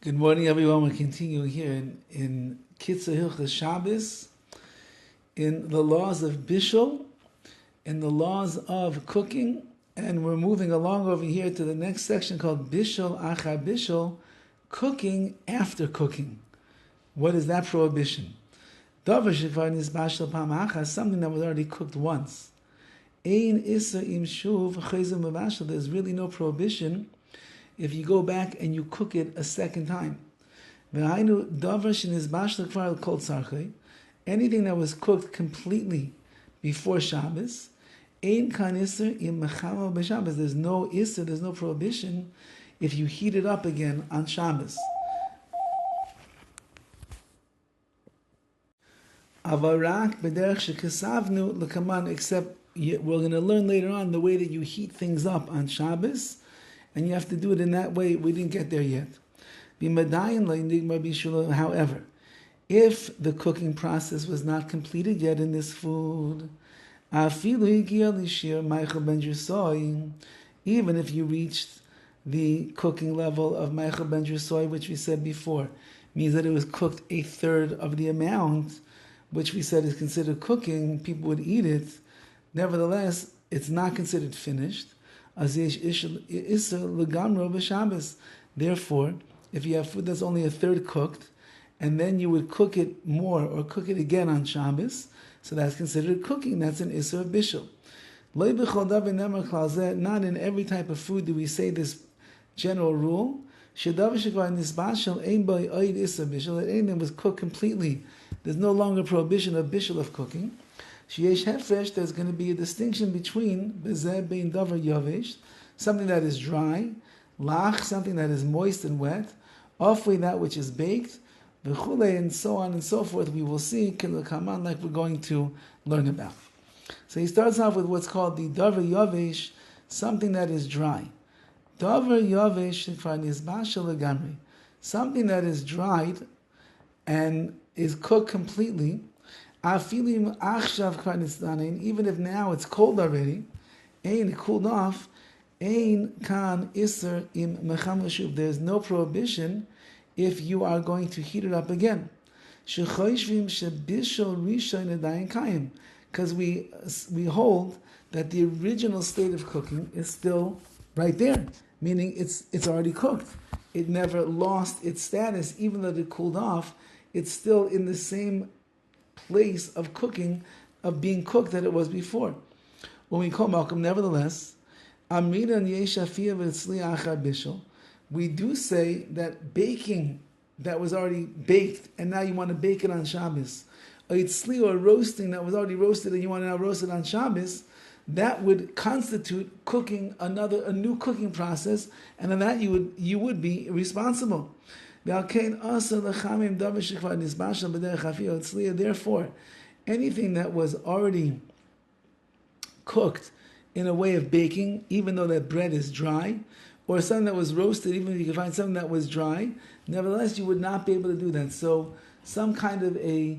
Good morning, everyone. We're continuing here in KITZUR HILCHOS SHABBOS, in the laws of Bishul, in the laws of cooking, and we're moving along over here to the next section called Bishul Achar Bishul, cooking after cooking. What is that prohibition? Something that was already cooked once. There's really no prohibition if you go back and you cook it a second time. Anything that was cooked completely before Shabbos, there's no issur, there's no prohibition if you heat it up again on Shabbos. Except we're going to learn later on the way that you heat things up on Shabbos, and you have to do it in that way. We didn't get there yet. However, if the cooking process was not completed yet in this food, even if you reached the cooking level of Meichel ben Jersoy, which we said before, means that it was cooked a third of the amount, which we said is considered cooking, people would eat it. Nevertheless, it's not considered finished. Therefore, if you have food that's only a third cooked, and then you would cook it more or cook it again on Shabbos, so that's considered cooking. That's an issur of bishul. Not in every type of food do we say this general rule. That anything was cooked completely, there's no longer prohibition of bishul of cooking. There's going to be a distinction between something that is dry, lach, something that is moist and wet, ofli, that which is baked, and so on and so forth. We will see, like we're going to learn about. So he starts off with what's called the davar yavesh, something that is dry. Davar yavesh is bashal legamri, something that is dried and is cooked completely. Even if now it's cold already, it cooled off, there's no prohibition if you are going to heat it up again. Because we hold that the original state of cooking is still right there, meaning it's already cooked. It never lost its status, even though it cooled off. It's still in the same place of cooking, of being cooked that it was before. When we call Malcolm, nevertheless, we do say that baking that was already baked and now you want to bake it on Shabbos, or roasting that was already roasted and you want to now roast it on Shabbos, that would constitute cooking a new cooking process, and on that you would be responsible. Therefore, anything that was already cooked in a way of baking, even though that bread is dry, or something that was roasted, even if you could find something that was dry, nevertheless you would not be able to do that. So some kind of a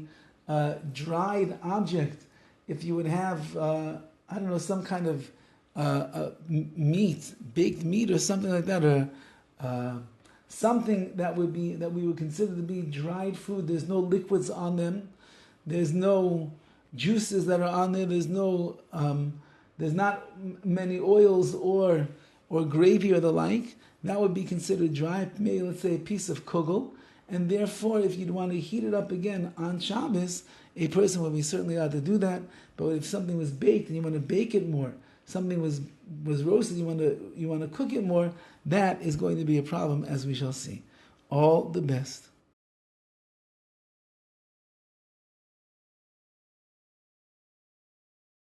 dried object, if you would have, some kind of meat, baked meat or something like that, or something that we would consider to be dried food. There's no liquids on them. There's no juices that are on there. There's no, there's not many oils or gravy or the like. That would be considered dry. Maybe, let's say, a piece of kugel. And therefore, if you'd want to heat it up again on Shabbos, a person would be certainly allowed to do that. But if something was baked and you want to bake it more, something was roasted, you want to cook it more, that is going to be a problem, as we shall see. All the best.